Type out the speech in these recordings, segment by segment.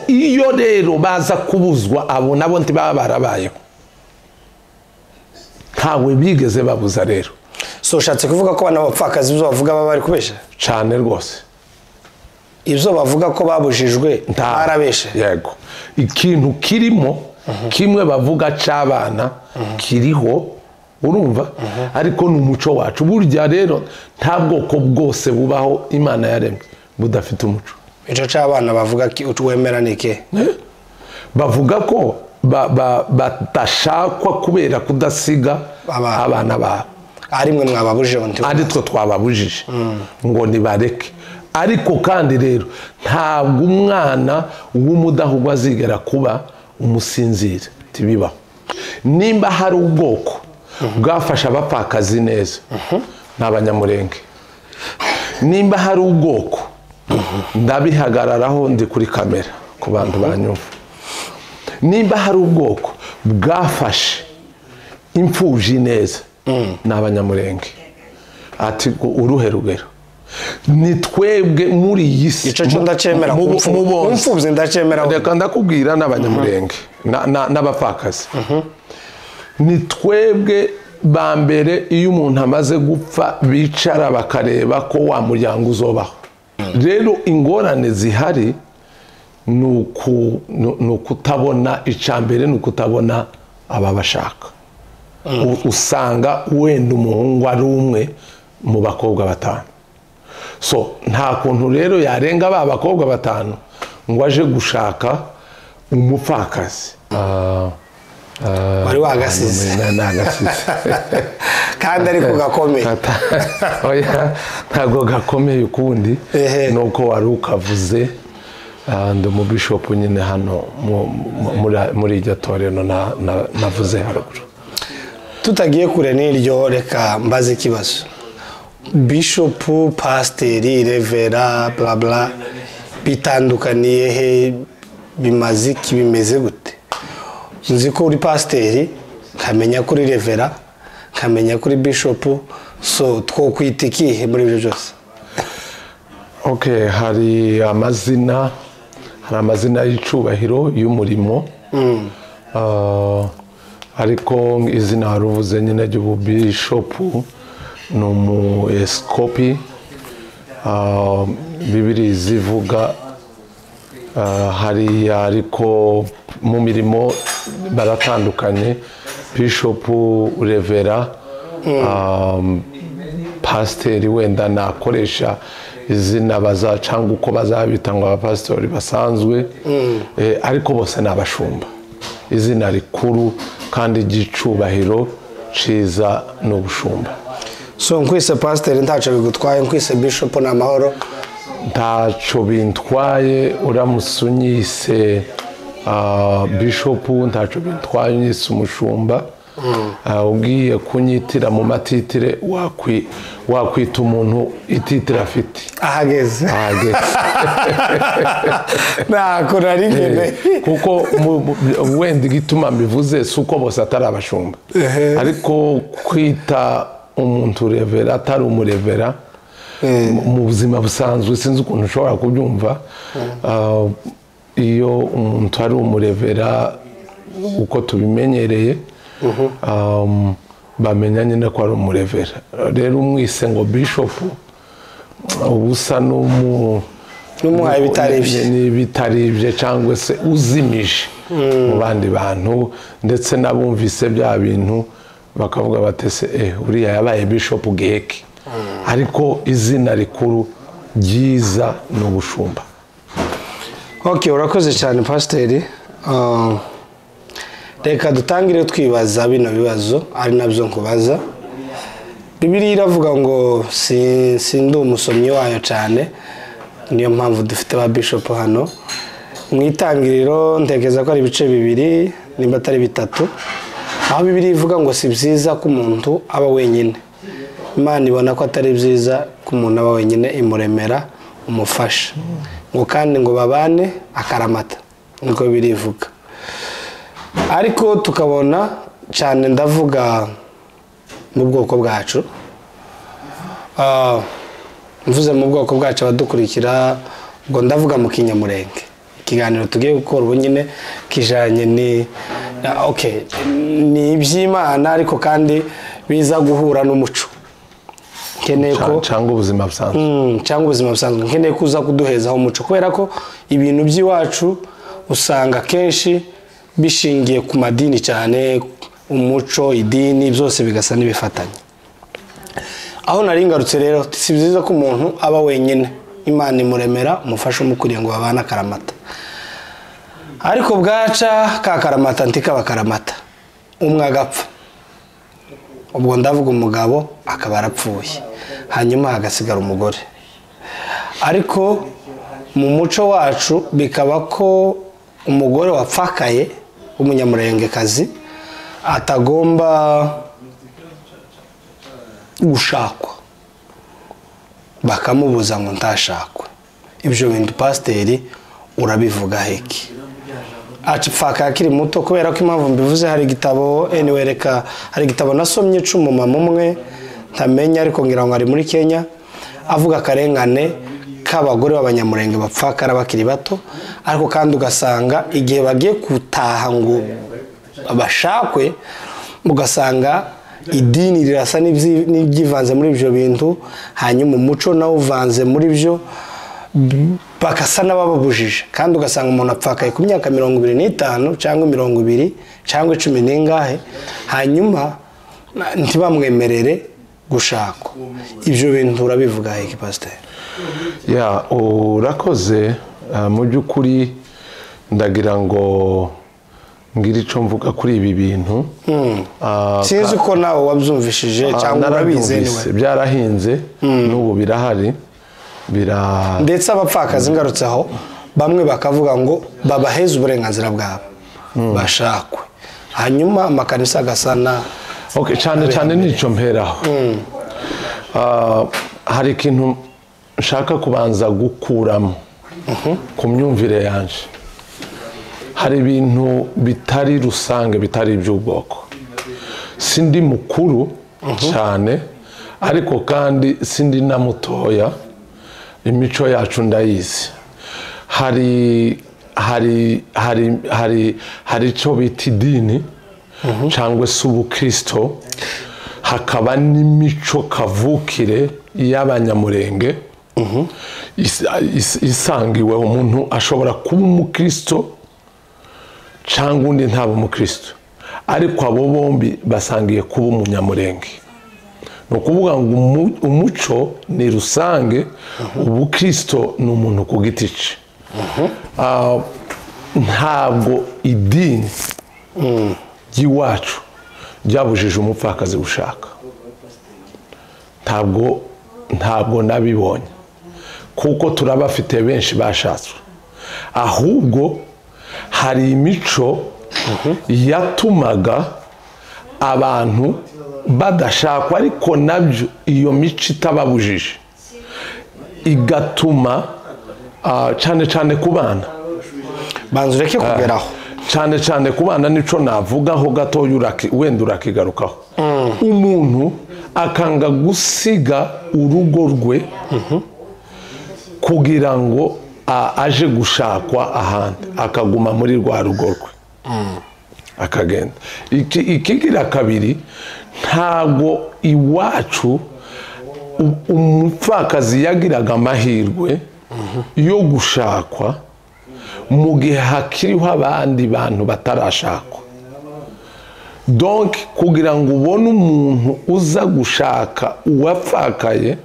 iyo rero baza kubuzwa abo nabo ntibaba barabayeho ntawe bigeze babuza rero. So ushatse kuvuga ko bana bapfakazi ibyo bavuga baba bari kubesha cyane rwose, ibyo bavuga ko babujijwe barabeshe. Yego, ikintu kirimo kimwe bavuga cy'abana kiriho, urumva, ariko n'umuco wacu. Burya rero nta bwoko bwose bubaho Imana yaremye budafite umuco. Ico cy'abana bavuga ki utwemera nike? Bavuga ko batashakwa kubera kudasiga abana babo. Ari mwe mwababujije nti ari two twababujije ngo nibareke. Ariko kandi rero ntabwo umwana w'umudahugwa azigera kuba umusinzira, tibibaho. Nimba hari ubwoko bwafasha abapfakazi neza n'abanyamurenge, nimba hari ubwoko ndabihagararaho ndi kuri kamera ku bantu banyumva, nimba hari ubwoko bwafashe imfubyi neza n'abanyamurenge, ati uruhe rugero? Ni twebwe muri iyi si. Ico cyo ndacemera kumfubyi ndacemera. Reka ndakubwira n'abanyamurenge n'abapfakazi, ni twebwe ba mbere iyo umuntu amaze gupfa bicara bakareba ko wa muryango uzobaho. Rero ingorane zihari nukutabona icambere, nukutabona ababashaka. Usanga wenda umuhungu ari umwe mu bakobwa batanu. So nta kuntu rero yarenga ba bakobwa batanu ngo aje gushaka umupfakazi. Wari wagasize kandi ariko gakomeye. Oya, ntago gakomeye ukundi nuko wari ukavuze. Ndo mu bishop nyine hano muri iryo torero navuze haruguru. Tutagiye kure n'iryo, reka mbaze ikibazo. Bishop, pasteri, revera, bla bla, bitandukaniye he? Bimaze iki? Bimeze gute? Nzi ko uri pasteri, kamenya kuri revera, kamenya kuri bishop, so twokwita ikihe muri ibyo byose? Okay, hari amazina y'icubahiro y'umurimo. Ariko izina haruvuze nyine ry'ububishopu ni umu-eskopi. Bibiri zivuga hariya, ariko mu mirimo baratandukanye. Bishopu, revera, pasiteri wenda nakoresha izina bazacanga uko bazabita ngo abapasitori basanzwe, ariko bose ni abashumba. Izina rikuru kandi ry'icubahiro ciza n'ubushumba. So nkwise pasiteri ntaco bigutwaye, nkwise bishop na mahoro? Ntaco bintwaye, uramusunyise bishop ntaco bintwaye, unyise umushumba. Ugiye kunyitira mu matitire wakwita umuntu ititira afite ahageze nakora rigene. Kuko wenda igituma mbivuze suko bose atari abashumba, ariko kwita umuntu revera atari umurevera mu buzima busanzwe sinzi ukuntu ushobora kubyumva. Iyo umuntu ari umurevera uko tubimenyereye, bamenya nyine ko ari umurevera. Rero umwise ngo bishop ubusa n'umuhaye bitaribye cyangwa se uzimije mu bandi bantu, ndetse n'abumvise bya bintu bakavuga batese uriya yabaye bishop geke. Ariko izina rikuru ryiza n'ubushumba. Okay, urakoze cyane pasiteri. Reka dutangire twibaza bino bibazo ari nabyo nkubaza. Bibiliya iravuga ngo sindi umusomyi wayo cyane, niyo mpamvu dufite ba bishop hano. Mu itangiriro ntekereza ko ari ibice bibiri nimba atari bitatu, aho Bibiliya ivuga ngo si byiza ko umuntu aba wenyine. Imana ibona ko atari byiza ko umuntu aba wenyine, imuremera umufasha ngo kandi ngo babane akaramata, niko Bibiliya ivuga. Ariko tukabona cyane, ndavuga mu bwoko bwacu, mvuze mu bwoko bwacu abadukurikira, ngo ndavuga mu Kinyamurenge. ikiganiro tugiye gukora ubu nyine kijanye ni iby'Imana ariko kandi biza guhura n'umuco. Nkeneye ko cyangwa ubuzima busanzwe. Cyangwa ubuzima busanzwe. Nkeneye kuza kuduhezaho umuco kubera ko ibintu by'iwacu usanga kenshi bishingiye ku madini cyane, umuco, idini byose bigasa n'ibifatanye. Aho nari ngarutse rero si byiza ko umuntu aba wenyine, Imana imuremera umufasha umukuriye ngo babana akaramata, ariko bwaca ka karamata ntikaba karamata, umwe agapfa. Ubwo ndavuga umugabo akaba arapfuye, hanyuma hagasigara umugore. Ariko mu muco wacu bikaba ko umugore wapfakaye w'umunyamurengekazi atagomba gushakwa, bakamubuza ngo ntashakwe. Ibyo bintu pasiteri urabivuga heki? Apfaka akiri muto, kubera ko impamvu mbivuze hari igitabo hari igitabo nasomye c'umumama umwe ntamenya ariko ngira ngo ari muri Kenya, avuga akarengane k'abagore b'abanyamurenge bapfakara bakiri bato, ariko kandi ugasanga igihe bagiye gutaha ngo bashakwe ugasanga idini rirasa n'ibyivanze muri ibyo bintu, hanyuma umuco nawo uvanze muri byo, bakasa n'abababujije. Kandi ugasanga umuntu apfakaye ku myaka 25 cyangwa 20 cyangwa 10 n'ingahe, hanyuma ntibamwemerere gushakwa. Ibyo bintu urabivuga heki pasiteri? Urakoze. Mu by'ukuri ndagira ngo ngira icyo mvuga kuri ibi bintu. Sinzi ko nawe wabyumvishije cyangwa urabizi. Byarahinze n'ubu birahari. Ndetse abapfakazi ngarutseho bamwe bakavuga ngo babaheze uburenganzira bwabo bashakwe, hanyuma amakanisa agasana. Cyane n'icyo mperaho. Hari ikintu nshaka kubanza gukuramo ku myumvire yanje. Hari ibintu bitari rusange, bitari iby'ubwoko. Sindi mukuru cyane ariko kandi sindi na mutoya, imico yacu ndayizi. hari icyo bita idini cyangwa se ubukristo, hakaba n'imico kavukire y'abanyamurenge isangiwe. Umuntu ashobora kuba umukristo cyangwa undi ntaba umukristo, ariko abo bombi basangiye kuba umunyamurenge. Ni ukuvuga ngo umuco ni rusange, ubukristo ni umuntu ku giti cye. Ntabwo idini ry'iwacu ryabujije umupfakazi gushaka. Ntabwo nabibonye, kuko turabafite benshi bashatswe. Ahubwo hari imico yatumaga abantu badashakwa, ariko nabyo iyo mico itababujije igatuma cyane ku bana. Banza ureke kugeraho. Cyane ku bana nico navugaho gatoya, wenda urakigarukaho. Umuntu akanga gusiga urugo rwe kugira ngo aje gushakwa ahandi, akaguma muri rwa rugo rwe akagenda. Ikigira kabiri, ntabwo iwacu umupfakazi yagiraga amahirwe yo gushakwa mu gihe hakiriho abandi bantu batarashakwa. Donc kugira ngo ubone umuntu uza gushaka uwapfakaye,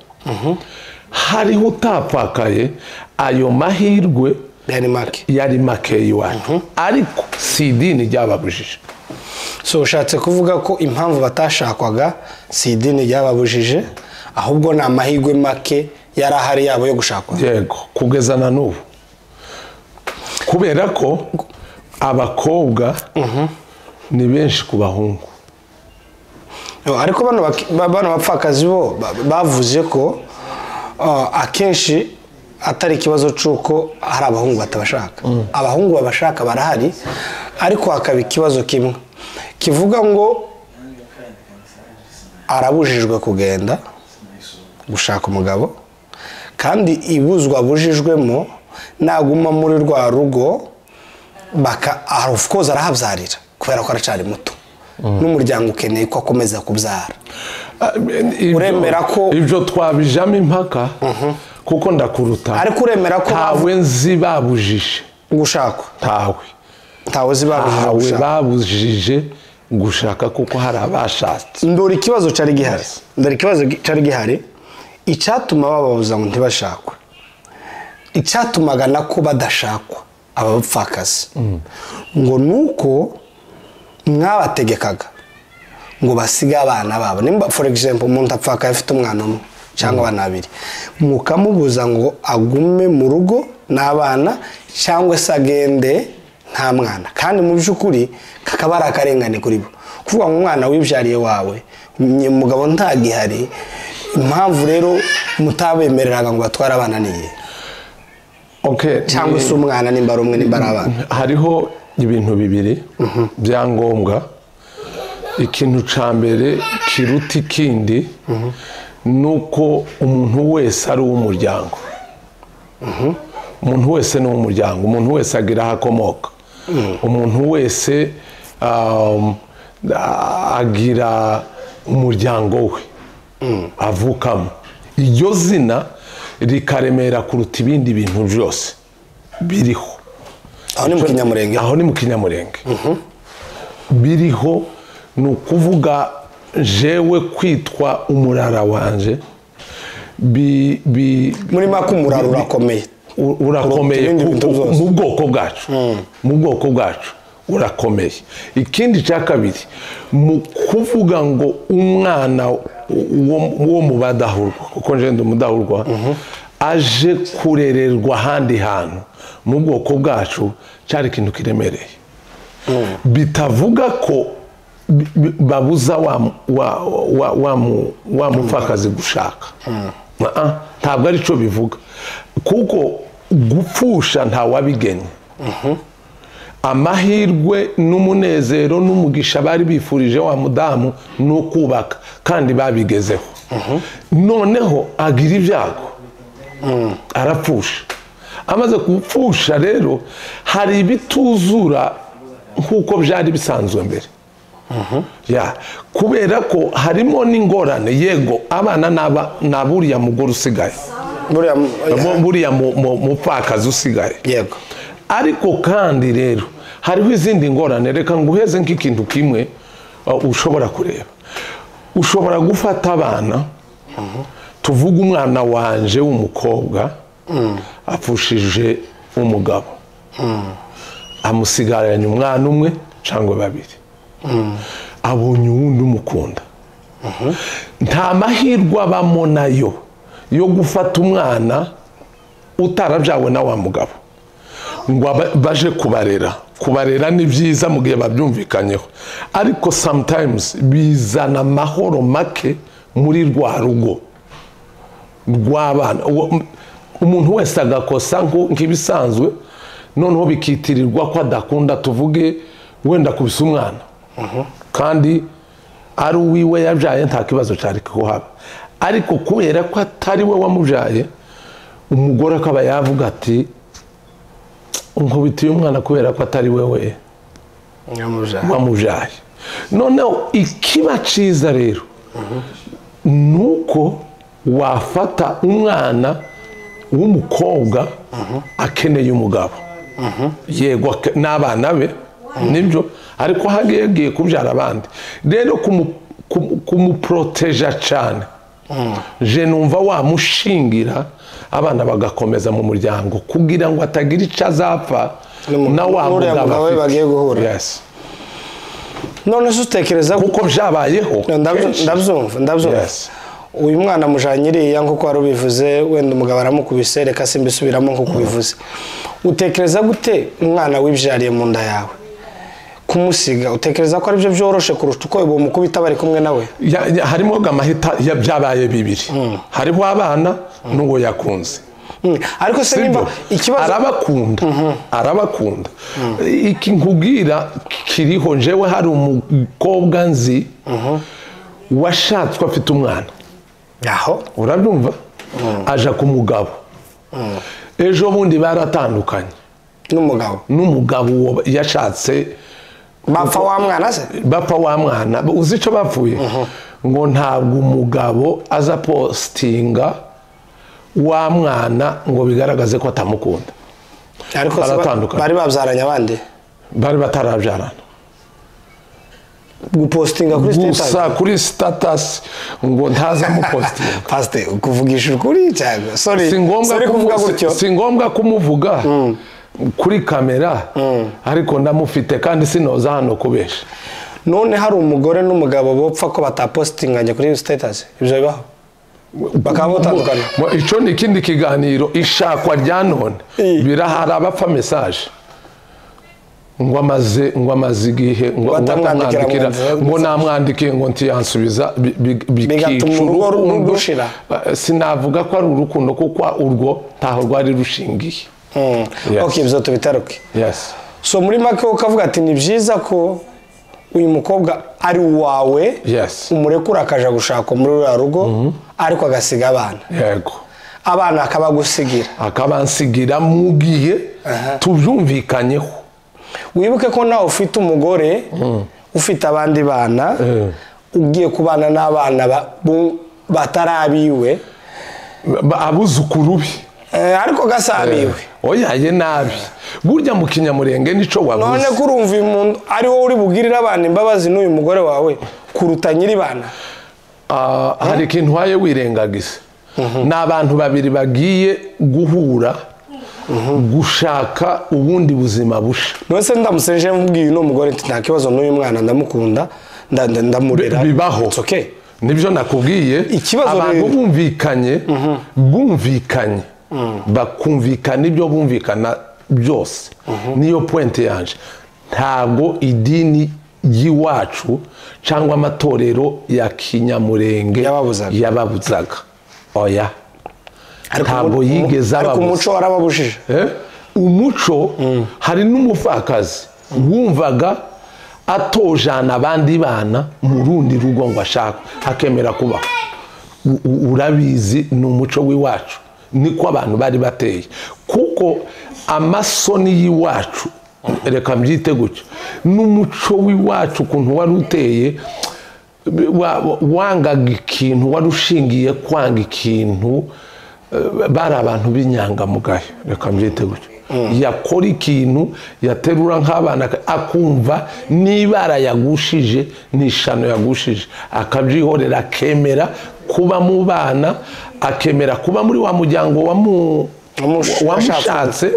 hariho utapfakaye, ayo mahirwe yari make iwacu, ariko si idini ryababujije. So ushatse kuvuga ko impamvu batashakwaga si idini ryababujije, ahubwo ni amahirwe make yari ahari yabo yo gushakwa. Yego, kugeza na n'ubu, kubera ko abakobwa ni benshi ku bahungu. Ariko bano bapfakazi bo bavuze ko akenshi atari ikibazo cy'uko hari abahungu batabashaka. Abahungu babashaka barahari, ariko hakaba ikibazo kimwe kivuga ngo arabujijwe kugenda gushaka umugabo, kandi ibuzwa abujijwemo naguma muri rwa rugo of course arahabyarira kubera ko aracari muto n'umuryango ukeneye ko akomeza kubyara uremera ko ibyo twabijamo impaka kuko ndakuruta ariko uremera ko ntawe nzi babujije gushakwa ntawe babujije gushaka kuko hari abashatse ndora ikibazo cari gihari icyatuma bababuza ngo ntibashakwe icyatumaga nako badashakwa abapfakazi ngo nuko mwabategekaga ngo basiga abana babo nimba for example umuntu apfaka afite umwana umwe cyangwa abana babiri mukamubuza ngo agume mu rugo n'abana cyangwa se agende nta mwana kandi mu by'ukuri kakaba ari akarengane kuri bo kuvuga ngo umwana wibyariye wawe umugabo ntagihari impamvu rero mutabemereraga ngo batware abana niye cyangwa se umwana nimba ari umwe nimba ari abana hariho ibintu bibiri byangombwa ikintu cya mbere kiruta ikindi nuko umuntu wese ari uw'umuryango umuntu wese ni uw'umuryango umuntu wese agira aho akomoka umuntu wese agira umuryango we avukamo iryo zina rikaremera kuruta ibindi bintu byose biriho aho ni mu kinyamurenge biriho ni ukuvuga jewe kwitwa umurara wanje muri make umurara urakomeye mu bwoko bwacu urakomeye ikindi cya kabiri mu kuvuga ngo umwana wo mu badahurwa kuko njye ndi umudahurwa aje kurererwa ahandi hantu mu bwoko bwacu cyari ikintu kiremereye bitavuga ko babuza wa mupfakazi gushaka ntabwo ari cyo bivuga kuko gupfusha ntawabigennye amahirwe n'umunezero n'umugisha bari bifurije wa mudamu ni ukubaka kandi babigezeho noneho agira ibyago arapfusha amaze gupfusha rero hari ibituzura nk'uko byari bisanzwe mbere kubera ko harimo n'ingorane yego abana na buriya mugore usigaye buriya mupfakazi usigaye yego ariko kandi rero hariho izindi ngorane reka nguheze nk'ikintu kimwe ushobora kureba ushobora gufata abana tuvuga umwana wanje w'umukobwa apfushije umugabo amusigaranye umwana umwe cyangwa babiri abonye uwundi umukunda nta mahirwe abamo nayo yo gufata umwana utarabyawe na wa mugabo ngo baje kubarera ni byiza mu gihe babyumvikanyeho ariko sometimes bizana amahoro make muri rwa rugo rw'abana umuntu wese agakosa nk'ibisanzwe noneho bikitirirwa ko adakunda tuvuge wenda kubisa umwana kandi ari uwiwe yabyaye nta kibazo cyari kuhaba ariko kubera ko atari we wamubyaye umugore akaba yavuga ati nkubitiye umwana kubera ko atari we wamubyaye noneho ikiba cyiza rero ni uko wafata umwana w'umukobwa akeneye umugabo yego n'abana be nibyo ariko hagiye kubyara abandi rero kumuproteja cyane je numva wamushingira abana bagakomeza mu muryango kugira ngo atagira icyo azapfa na wa mugabo bagiye guhura none se utekereza kuko byabayeho ndabyumva uyu mwana mujanyiriya nk'uko wari ubivuze wenda umugabo aramukubise reka simbisubiramo nk'uko ubivuze utekereza gute umwana wibyariye mu nda yawe kumusiga utekereza ko aribyo byoroshe kurusha uko bamukubita bari kumwe nawe harimo amahita byabaye bibiri hariho abana n'uwo yakunze ariko se nimba ikibazo arabakunda iki nkubwira kiriho njewe hari umukobwa nzi washatswe afite umwana aho urabyumva aja ku mugabo ejo bundi baratandukanye n'umugabo yashatse bapfa wa mwana se bapfa wa mwana uzi icyo bapfuye ngo ntabwo umugabo aza postinga wa mwana ngo bigaragaze ko atamukunda ariko bari babyaranye abandi bari batarabyarana gupostinga kuri status gusa kuri status ngo ntaza mu postinga pastor kuvugisha ukuri cyangwa sorry kuvuga gutyo si ngombwa kumuvuga kuri kamera ariko ndamufite kandi sinoza hano kubesha none hari umugore n'umugabo bopfa ko batapostinganye kuri status ibyo bibaho bakaba batandukana icyo ni ikindi kiganiro ishakwa rya none birahari abapfa message ngo amaze igihe ngo atamwandikira ngo namwandikiye ngo ntiyansubiza bigatuma urugo rushira sinavuga ko ari urukundo kuko urwo ntaho rwari rushingiye okay bizo tubitaruke yes so muri make ukavuga ati ni byiza ko uyu mukobwa ari wawe umurekura akaja gushaka muri uru rugo ariko agasiga abana yego abana akabansigira mu gihe tubyumvikanyeho wibuke ko nawe ufite umugore ufite abandi bana ugiye kubana n'abana batarabiwe abuzukuru be ariko gasabiwe oyaye nabi burya mu kinyamurenge nico wavuze none kurumva umuntu ari wowe uri bugirira abana imbabazi n'uyu mugore wawe kuruta nyiri bana hari ikintu waye wirengagiza n'abantu babiri bagiye guhura gushaka ubundi buzima busha nose ndamusenje mubwiye no mugore nta kibazo n'uyu mwana ndamukunda ndamurera bibaho okay nibyo nakubwiye abantu bumvikanye bakumvikana ibyo bumvikana byose niyo pointe yanje ntabwo idini y'iwacu cyangwa amatorero ya kinyamurenge yababuzaga oya ntabwo yigeze ababuza ariko umuco warababujije umuco hari n'umupfakazi wumvaga atojana abandi bana mu rundi rugo ngo ashaka akemera kuba urabizi ni umuco w'iwacu niko abantu bari bateye kuko amasoni y'iwacu reka mbyite gutyo n'umuco w'iwacu ukuntu wari uteye wangaga ikintu wari ushingiye kwanga ikintu bari abantu b'inyangamugayo reka mbyite gutyo yakora ikintu yaterura nk'abana akumva n'ibara yagushije n'ishano yagushije akabyihorera akemera kuba mu bana akemera kuba muri wa muryango wamushatse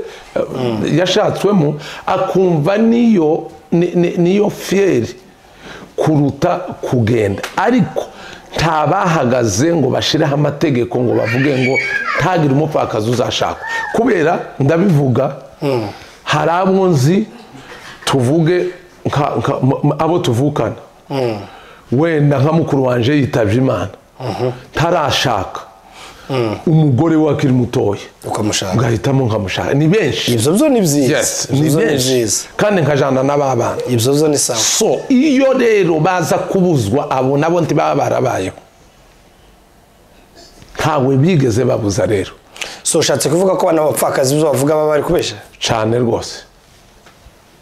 yashatswemo akumva niyo fieri kuruta kugenda ariko ntabahagaze ngo bashireho amategeko ngo bavuge ngo ntagire umupfakazi uzashaka kubera ndabivuga hari abo nzi tuvuge abo tuvukana wenda nka mukuru wanje yitabye Imana tarashaka umugore we akiri mutoya ngahitamo nkamushaka ni benshi ibyo byo ni byiza ni benshi kandi nkajana n'ababana ibyo byo ni sawa so iyo rero baza kubuzwa abo nabo ntibaba barabayeho ntawe bigeze babuza rero so ushatse kuvuga ko abana bapfakazi ibyo bavuga baba bari kubesha cyane rwose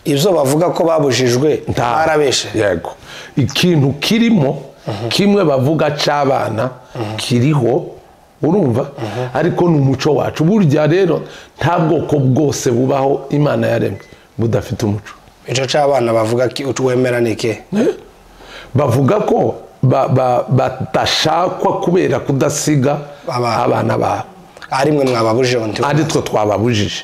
ibyo bavuga ko babujijwe barabeshe yego ikintu kirimo kimwe bavuga cy'abana kiriho urumva ariko ni umuco wacu burya rero nta bwoko bwose bubaho Imana yaremye budafite umuco icyo cy'abana bavuga wemera nike bavuga ko batashakwa kubera kudasiga abana babo ari mwe mwababujije ari twe twababujije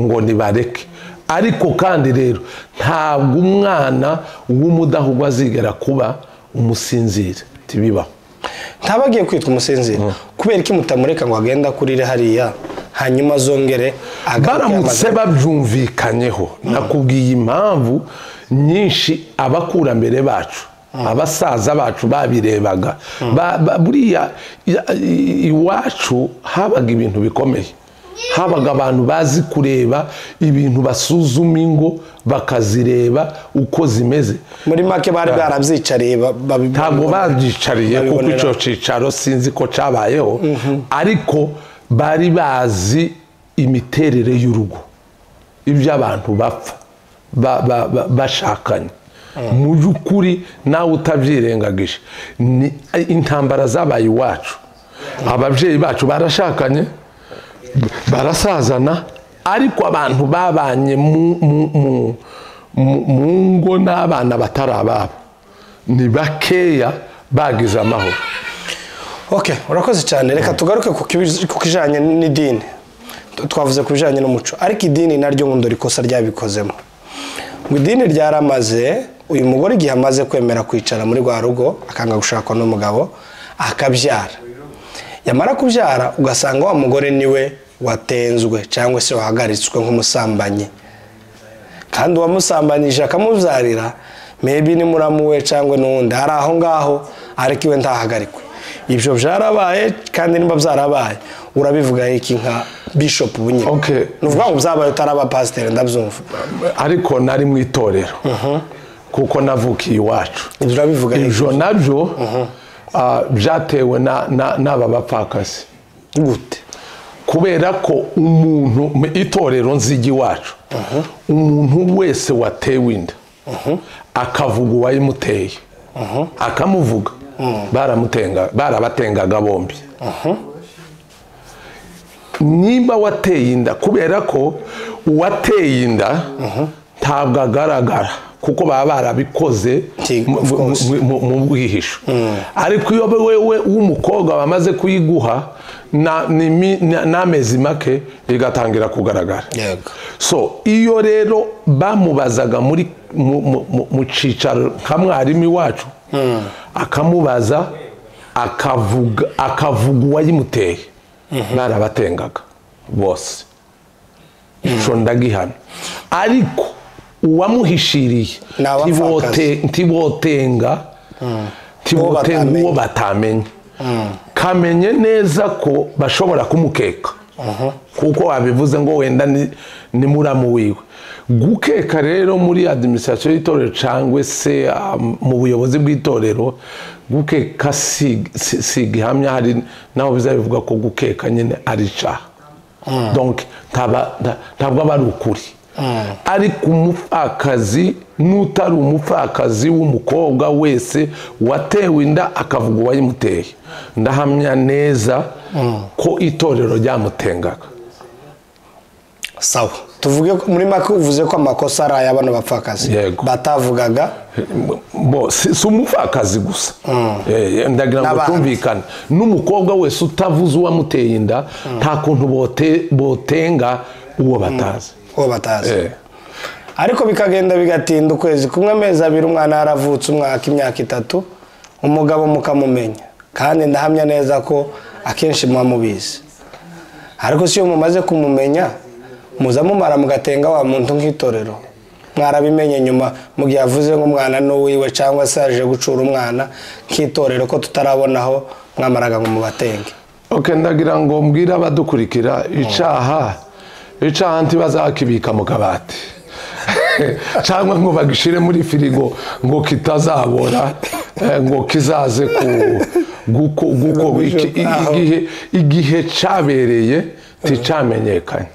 ngo nibareke ariko kandi rero ntabwo umwana w'umudahugwa azigera kuba umusinzira tibibaho ntabagiye kwitwa umusinzira kubera ko mutamureka ngo agenda kurire hariya hanyuma zongere baramutse babyumvikanyeho nakubwiye impamvu nyinshi abakurambere bacu abasaza bacu babirebaga buriya iwacu habaga ibintu bikomeye habaga abantu bazi kureba ibintu basuzuma ingo bakazireba uko zimeze muri make bari barabyicariye ntabwo babyicariye kuko icyo cyicaro sinzi ko cyabayeho ariko bari bazi imiterere y'urugo ibyo abantu bapfa bashakanye mu by'ukuri nawe utabyirengagije intambara zabaye iwacu ababyeyi bacu barashakanye barasazana ariko abantu babanye mu ngo n'abana batari ababo ni bakeya bagize amahoro. Okay, urakoze cyane. Reka tugaruke ku kijanye n'idini. Twavuze ku bijanye n'umuco ariko idini naryo ngo ndorikosa ryabikozemo. Ngo idini ryaramaze uyu mugore igihe amaze kwemera kwicara muri rwa rugo akanga gushaka n'umugabo akabyara. Yamara kubyara ugasanga wa mugore niwe watenzwe cyangwa se wahagaritswe nk'umusambanyi. Kandi uwamusambanyije akamubyarira maybe ni muramuwe cyangwa n'undi ari aho ngaho ariko iwe ntahagarikwe. Ibyo byarabaye kandi nimba byarabaye urabivuga iki nka bishop bunyine? Okay, nuvuga ngo byabaye utaraba pastor ndabyumva ariko nari mu itorero kuko navukiye iwacu. Ibyo urabivuga ibyo nabyo byatewe n'aba bapfakazi. Gute? Kubera ko umuntu mu itorero nzigi iwacu umuntu wese watewe inda akavuga uwayimuteye akamuvuga barabatengaga bombi. Nimba wateye inda kubera ko uwateye inda ntabwo agaragara kuko baba barabikoze mu bwihisho, ariko iyo wewe w'umukobwa bamaze kuyiguha n'amezi make bigatangira kugaragara. So iyo rero bamubazaga mu cicaro nka mwarimu iwacu akamubaza akavuga uwayimuteye barabatengaga bose. Ico ndagihana ariko uwamuhishiriye ntibotenga uwo batamenye. Kamenye neza ko bashobora kumukeka kuko wabivuze ngo wenda ni muramu wiwe. Gukeka rero muri administration y'itorero cyangwa se mu buyobozi bw'itorero gukeka si gihamya, hari naho bizabivuga ko gukeka nyine ari cyaha. Donc ntabwo aba ari ukuri. Ariko umupfakazi n'utari umupfakazi w'umukobwa wese watewe inda akavuga uwayimuteye ndahamya neza ko itorero ryamutengaga. Sawa, tuvuge muri make uvuze ko amakosa ari ay'abana bapfakazi batavugaga si umupfakazi gusa. Ndagira ngo tumvikane n'umukobwa wese utavuze uwamuteye inda nta kuntu botenga uwo batazi. Ariko bikagenda bigatinda ukwezi kumwe amezi abiri umwana yaravutse umwaka imyaka 3 umugabo mukamumenya kandi ndahamya neza ko akenshi mubizi. Ariko siyo mumaze kumumenya muza mumara mugatenga wa muntu nk'itorero mwarabimenye nyuma mu gihe avuze ngo umwana no wiwe cyangwa se aje gucura umwana nk'itorero ko tutarabonaho mwamaraga ngo mubatenge. Okay, ndagira ngo mbwira abadukurikira icaha ntibazakibika mu kabati cyangwa ngo bagishire muri firigo ngo kitazabora ngo kizaze igihe cyabereye ticamenyekanye.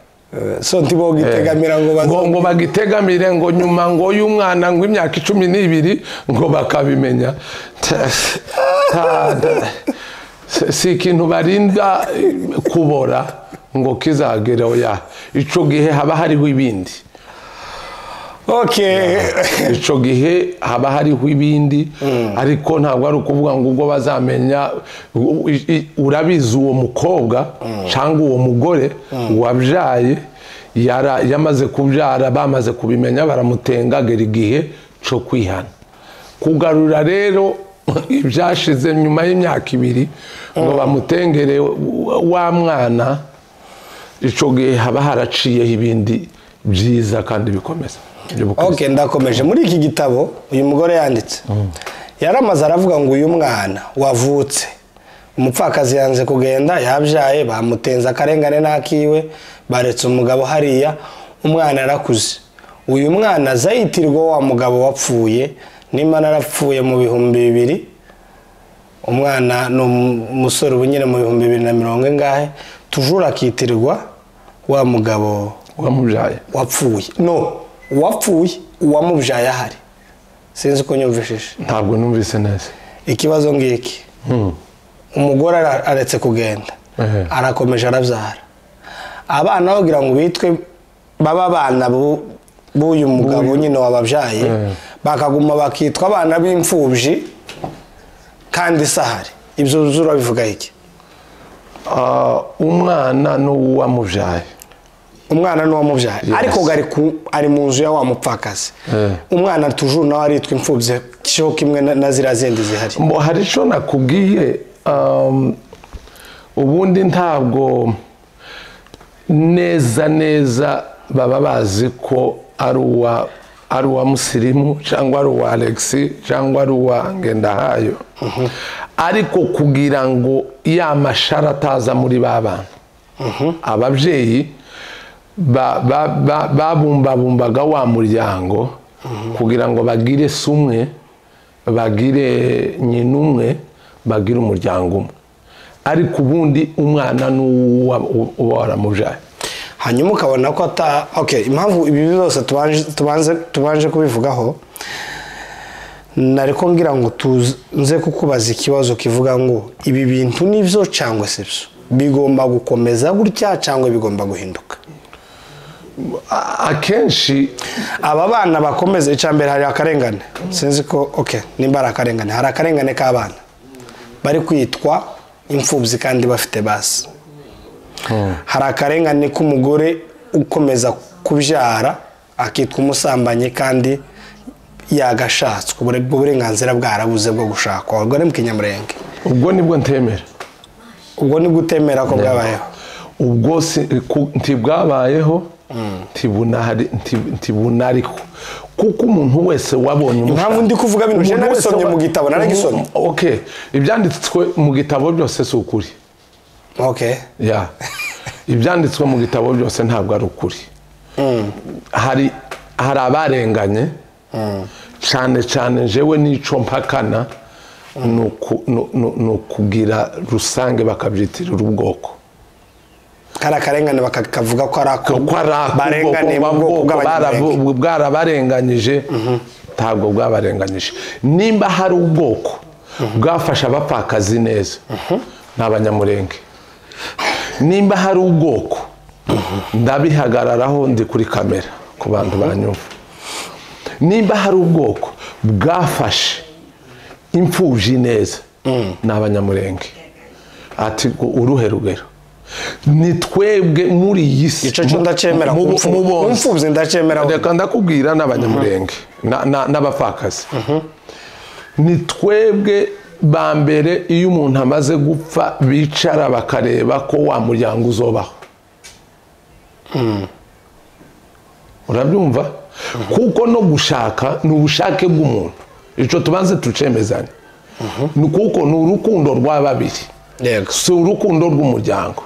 So ntibogitegamira ngo bagitegamire ngo nyuma ngo y'umwana ngo imyaka 12 ngo bakabimenya. Si ikintu barinda kubora ngo kizagereho ya ico gihe haba hariho ibindi. Okay, ico gihe haba hariho ibindi ariko ntabwo ari ukuvuga ngo ubwo bazamenya. Urabizi uwo mukobwa cyangwa uwo mugore wabyaye yamaze kubyara bamaze kubimenya baramutengagera igihe cyo kwihana. Kugarura rero ibyashize nyuma y'imyaka 2 ngo bamutengere wa mwana ico gihe haba haraciyeho ibindi byiza kandi bikomeza. Okay, ndakomeje muri iki gitabo uyu mugore yanditse yaramaze aravuga ngo uyu mwana wavutse umupfakazi yanze kugenda yabyaye bamutenza akarengane nakiwe baretse umugabo hariya umwana arakuze. Uyu mwana azayitirwa wa mugabo wapfuye n'Imana arapfuye mu 2000 umwana no musore ubunyene mu 2020 ngahe tujura akitirwa wa mugabo wamubyaye wapfuye no wapfuye uwamubyaye ahari sinzi ko nyumvishije ntabwo numvise neza ikibazo ngiki umugore aretse kugenda arakomeje arabyara abana bagira ngo bitwe baba abana b'uyu mugabo nyine wababyaye bakaguma bakitwa abana b'imfubyi kandi sahari ibyo zura bivuga iki umwana n'uwamubyaye umwana n'uwamubyaye ariko ari mu nzu ya wa mupfakazi umwana tujuru nawe aritwa imfubyi cyo kimwe na ziriya zindi zihari hari icyo nakubwiye ubundi ntabwo neza baba bazi ko ari uwa musirimu cyangwa ari uwa Alexi cyangwa ari uwa Ngendahayo ariko kugira ngo ya mashara ataza muri ba bantu ababyeyi babumbabumbaga wa muryango kugira ngo bagire se umwe bagire nyina umwe bagire umuryango umwe ariko ubundi umwana n'uwa waramubyaye hanyuma ukabona ko impamvu ibi byose tubanje kubivugaho nariko ngira ngo tuze kukubaza ikibazo kivuga ngo ibi bintu nibyo cyangwa se byo bigomba gukomeza gutya cyangwa bigomba guhinduka akenshi aba bana bakomeza icyambere hari akarengane sinzi ko nimba ari akarengane hari akarengane k'abana bari kwitwa imfubyi kandi bafite basi hari akarengane k'umugore ukomeza kubyara akitwa umusambanyi kandi yagashatswe uburenganzira bwarabuze bwo gushaka ubwo ni mu Kinyamurenge ubwo nibwo ntemera ubwo nibwo utemera ko bwabayeho ubwo ntibwabayeho ntibunariho kuko umuntu wese wabonye impamvu ndi kuvuga bino je nabisomye mu gitabo naragisomye ibyanditswe mu gitabo byose si ukuri ibyanditswe mu gitabo byose ntabwo ari ukuri hari abarenganye cyane cyane jewe n'icyo mpakana ni ukugira rusange bakabyitirira ubwoko kari akarengane bakavuga ko ari barengane bwarabarenganyije ntabwo bwabarenganyije nimba hari ubwoko bwafasha abapfakazi neza ni Abanyamurenge nimba hari ubwoko ndabihagararaho ndi kuri kamera ku bantu banyumva nimba hari ubwoko bwafashe imfubyi neza ni Abanyamurenge ati uruhe rugero ni twebwe muri iyi si icyo cyo ndacemera kumfubyi ndacemera reka ndakubwira n'Abanyamurenge n'abapfakazi ni twebwe ba mbere iyo umuntu amaze gupfa bicara bakareba ko wa muryango uzobaho urabyumva kuko no gushaka ni ubushake bw'umuntu icyo tubanze tucemezanye ni kuko ni urukundo rwa babiri si urukundo rw'umuryango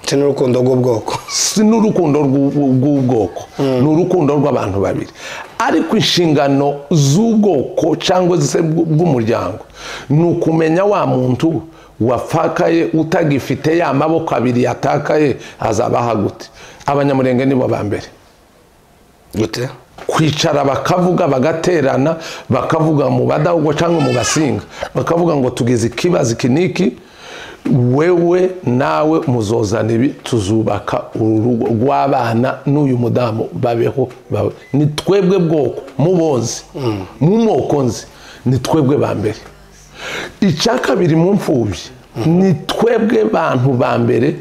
si n'urukundo rw'ubwoko si n'urukundo rw'ubwoko ni urukundo rw'abantu babiri ariko inshingano z'ubwoko cyangwa se bw'umuryango ni ukumenya wa muntu wapfakaye utagifite ya maboko abiri yatakaye azabaha gute Abanyamurenge nibo ba mbere gute kwicara bakavuga bagaterana bakavuga mu badahugwa cyangwa mu basinga bakavuga ngo tugize ikibazo iki niki wewe nawe muzozana ibi tuzubaka urugo rw'abana n'uyu mudamu babeho ni twebwe bwoko mubozi mu moko nzi ni twebwe ba mbere icya kabiri mu mfubyi ni twebwe bantu ba mbere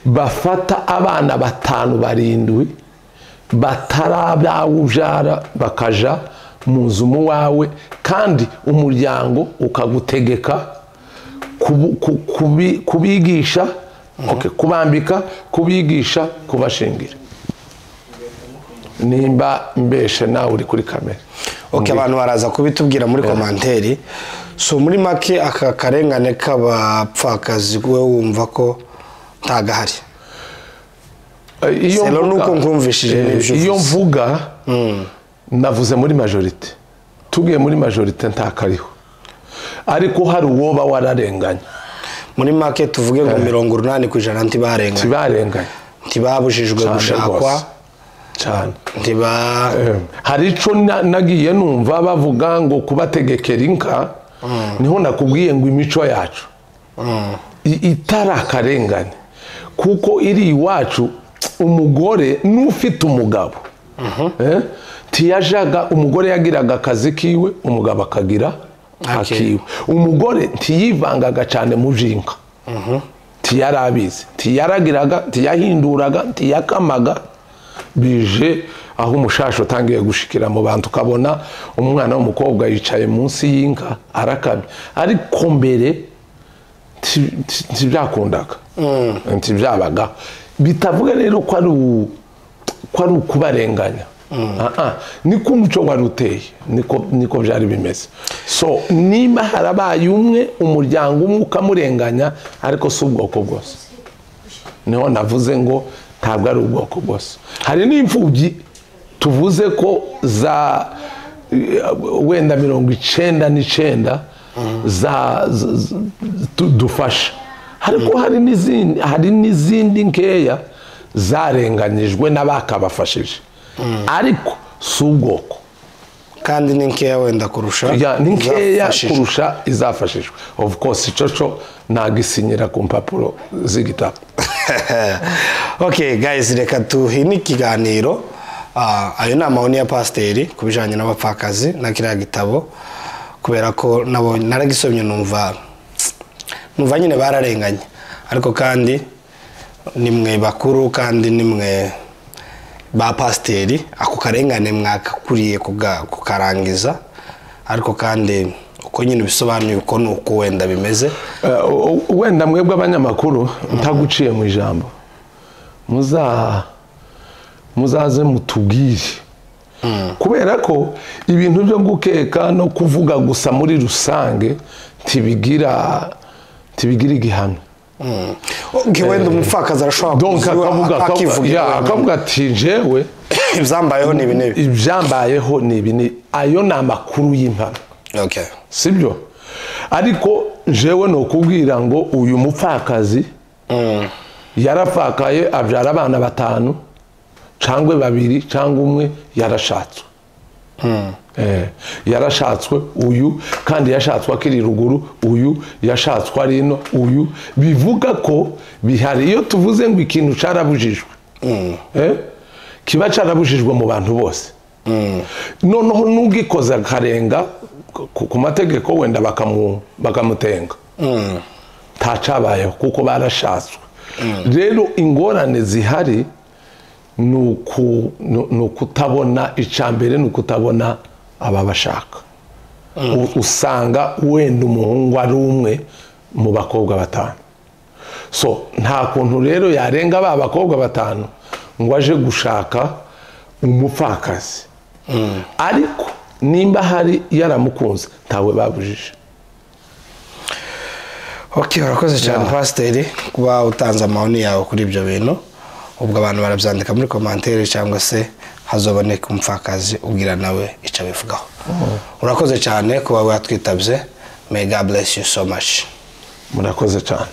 bafata abana 5 7 batarabawubyara bakaja mu nzu mu wawe kandi umuryango ukagutegeka kubigisha kubambika kubigisha kubashingira nimba mbeshe nawe uri kuri kamera abantu baraza kubitubwira muri komanteri so muri make aka karengane k'abapfakazi we wumva ko ntagahari iyo mvuga navuze muri majorite tugiye muri majorite ntakariho ariko hari uwoba wararenganye muri make tuvuge ngo 80% ntibarenganye ntibabujijwe gushakwa cyane ntiba hari ico nagiye numva bavuga ngo kubategekera inka niho nakubwiye ngo imico yacu itarakarengane kuko iri iwacu umugore n'ufite umugabo tiyajaga umugore yagiraga akazi kiwe umugabo akagira akiwe umugore ntiyivangaga cyane mu jinka tiyarabizi tiyaragiraga tiyahinduraga tiyakamaga bije aho umushasho utangiye gushikira mu bantu ukabona umwana w'umukobwa yicaye munsi y'inka arakamye ariko mbere ntibyakundaga ntibyabaga bitavuga rero ko ari ukubarenganya niko umuco wari uteye niko byari bimeze so niba harabaye umwe umuryango umwe ukamurenganya ariko si ubwoko bwose niho navuze ngo ntabwo ari ubwoko bwose hari n'imfubyi tuvuze ko za wenda 99 dufasha ariko hari n'izindi nkeya zarenganyijwe n'abakabafashije ariko si ubwoko kandi ni nkeya wenda kurusha ni nkeya kurusha izafashijwe of course icoco nagisinyira ku mpapuro z'igitabo okay guys reka tuhine ikiganiro ayo ni amahoni ya pasiteri ku bijyanye n'abapfakazi na kiriya gitabo kubera ko nabonye naragisomye numva nyine bararenganye ariko kandi nimwe bakuru kandi nimwe ba pasiteri ako karengane mwakakuriye kukarangiza ariko kandi uko nyine bisobanuye uko nuko wenda bimeze wenda mwebwe abanyamakuru ntaguciye mu ijambo muzaze mutubwire kubera ko ibintu byo gukeka no kuvuga gusa muri rusange tibigira igihamya wenda umupfakazi arashobora akavuga ati jewe ibyambayeho ni ibi ayo ni amakuru y'impamo sibyo ariko jewe ni ukubwira ngo uyu mupfakazi yarapfakaye abyara abana 5 cyangwa 2 cyangwa 1 yarashatswe yarashatswe uyu kandi yashatswe akiri ruguru uyu yashatswe ari ino uyu bivuga ko bihari iyo tuvuze ngo ikintu carabujijwe kiba carabujijwe mu bantu bose noneho n'ugikoza karenga ku mategeko wenda bakamutenga ntacabayeho kuko barashatswe rero ingorane zihari nukutabona icambere nukutabona ababashaka usanga wenda umuhungu ari umwe mu bakobwa 5 so nta kuntu rero yarenga ba bakobwa 5 ngo aje gushaka umupfakazi ariko nimba hari yaramukunze ntawe babujije okay urakoze cyane pasiteri kuba utanze amahoni yawe kuri ibyo bintu ubwo abantu barabyandika muri commentaire cyangwa se hazoboneka umupfakazi ubwira nawe icyo bivugaho urakoze cyane kuba watwitabye may God bless you so much murakoze cyane